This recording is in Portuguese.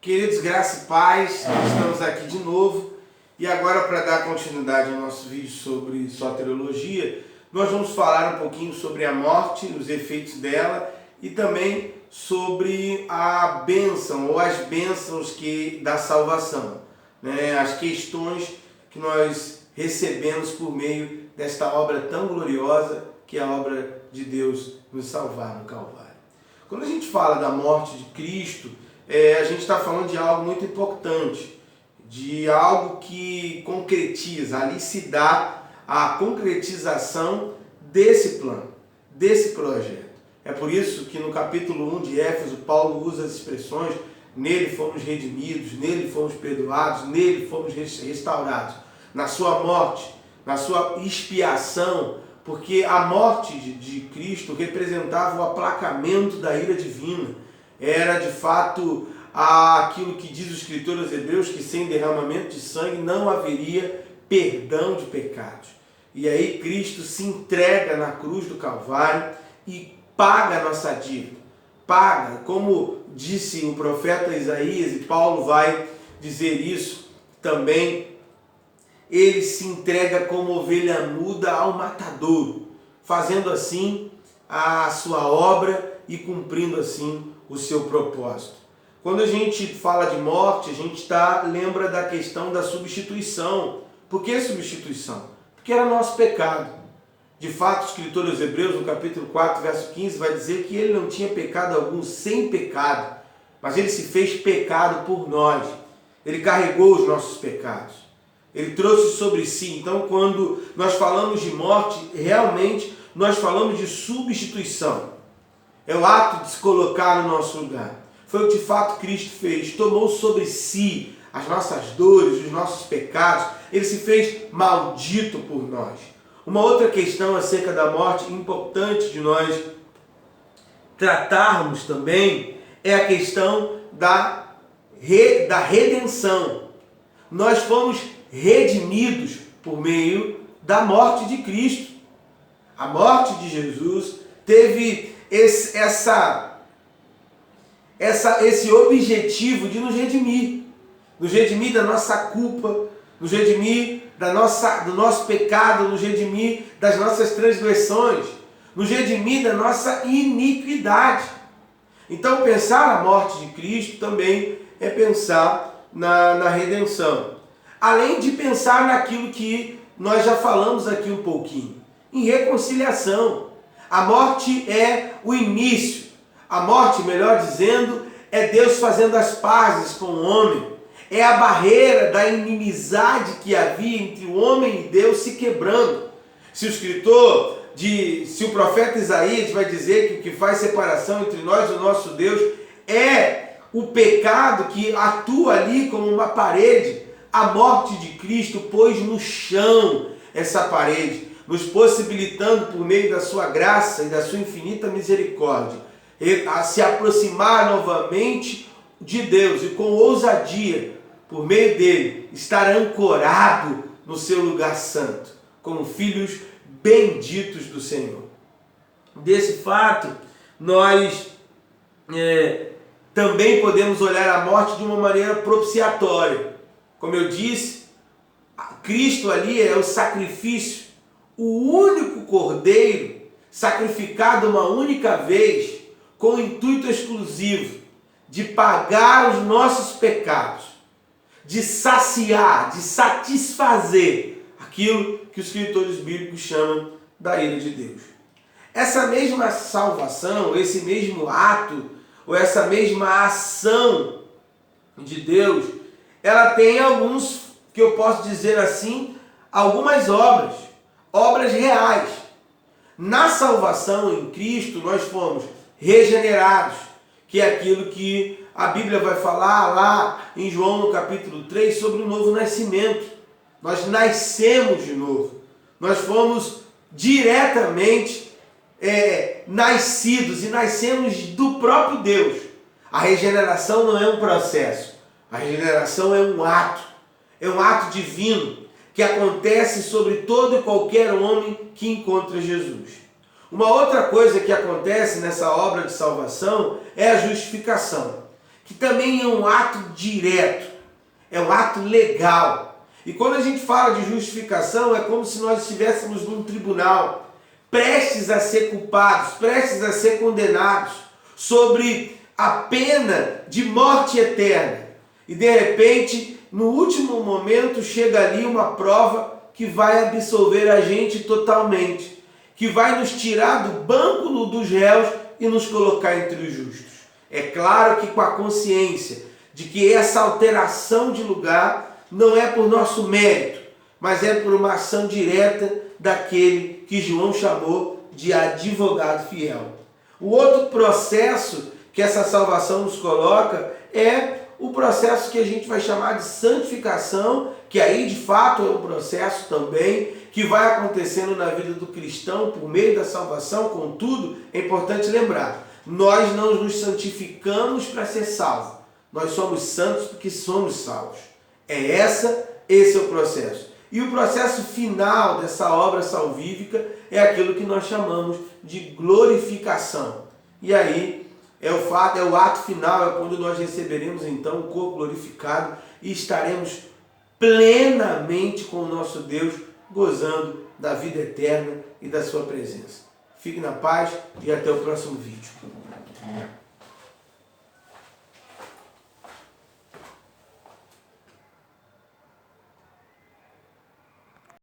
Queridos, graça e paz, estamos aqui de novo e agora, para dar continuidade ao nosso vídeo sobre soteriologia, nós vamos falar um pouquinho sobre a morte, os efeitos dela e também sobre a bênção ou as bênçãos da salvação, né? As questões que nós recebemos por meio desta obra tão gloriosa que é a obra de Deus nos salvar no Calvário. Quando a gente fala da morte de Cristo, a gente está falando de algo muito importante, de algo que concretiza, ali se dá a concretização desse plano, desse projeto. É por isso que no capítulo 1 de Éfeso, Paulo usa as expressões: nele fomos redimidos, nele fomos perdoados, nele fomos restaurados. Na sua morte, na sua expiação, porque a morte de Cristo representava o aplacamento da ira divina. Era de fato aquilo que diz o escritor aos Hebreus, que sem derramamento de sangue não haveria perdão de pecados. E aí Cristo se entrega na cruz do Calvário e paga a nossa dívida. Paga, como disse o profeta Isaías, e Paulo vai dizer isso também, ele se entrega como ovelha muda ao matadouro, fazendo assim a sua obra e cumprindo assim o seu propósito. Quando a gente fala de morte, a gente lembra da questão da substituição. Por que substituição? Porque era nosso pecado. De fato, o escritor aos Hebreus, no capítulo 4, verso 15, vai dizer que ele não tinha pecado algum sem pecado, mas ele se fez pecado por nós. Ele carregou os nossos pecados. Ele trouxe sobre si. Então, quando nós falamos de morte, realmente nós falamos de substituição. É o ato de se colocar no nosso lugar. Foi o que de fato Cristo fez. Tomou sobre si as nossas dores, os nossos pecados. Ele se fez maldito por nós. Uma outra questão acerca da morte importante de nós tratarmos também é a questão da redenção. Nós fomos redimidos por meio da morte de Cristo. A morte de Jesus teve esse objetivo de nos redimir da nossa culpa, nos redimir do nosso pecado, nos redimir das nossas transgressões, nos redimir da nossa iniquidade. Então, pensar na morte de Cristo também é pensar na redenção. Além de pensar naquilo que nós já falamos aqui um pouquinho, em reconciliação. A morte é o início. A morte, melhor dizendo, é Deus fazendo as pazes com o homem. É a barreira da inimizade que havia entre o homem e Deus se quebrando. Se o profeta Isaías vai dizer que o que faz separação entre nós e o nosso Deus é o pecado que atua ali como uma parede, a morte de Cristo pôs no chão essa parede, nos possibilitando, por meio da sua graça e da sua infinita misericórdia, a se aproximar novamente de Deus e com ousadia, por meio dele, estar ancorado no seu lugar santo, como filhos benditos do Senhor. Desse fato, nós também podemos olhar a morte de uma maneira propiciatória. Como eu disse, Cristo ali é o sacrifício, o único cordeiro sacrificado uma única vez, com o intuito exclusivo de pagar os nossos pecados, de saciar, de satisfazer aquilo que os escritores bíblicos chamam da ira de Deus. Essa mesma salvação, esse mesmo ato, ou essa mesma ação de Deus, ela tem alguns, que eu posso dizer assim, algumas obras reais. Na salvação em Cristo, nós fomos regenerados, que é aquilo que a Bíblia vai falar lá em João, no capítulo 3, sobre o novo nascimento. Nós nascemos de novo. Nós fomos diretamente nascidos e nascemos do próprio Deus. A regeneração não é um processo. A regeneração é um ato divino que acontece sobre todo e qualquer homem que encontra Jesus. Uma outra coisa que acontece nessa obra de salvação é a justificação, que também é um ato direto, é um ato legal. E quando a gente fala de justificação, é como se nós estivéssemos num tribunal, prestes a ser culpados, prestes a ser condenados, sobre a pena de morte eterna. E de repente, no último momento, chega ali uma prova que vai absolver a gente totalmente, que vai nos tirar do banco dos réus e nos colocar entre os justos. É claro que com a consciência de que essa alteração de lugar não é por nosso mérito, mas é por uma ação direta daquele que João chamou de advogado fiel. O outro processo que essa salvação nos coloca é o processo que a gente vai chamar de santificação, que aí de fato é um processo também que vai acontecendo na vida do cristão por meio da salvação. Contudo, é importante lembrar, nós não nos santificamos para ser salvos, nós somos santos porque somos salvos. Esse é o processo. E o processo final dessa obra salvífica é aquilo que nós chamamos de glorificação. E aí é o ato final, é quando nós receberemos então o corpo glorificado e estaremos plenamente com o nosso Deus, gozando da vida eterna e da sua presença. Fique na paz e até o próximo vídeo.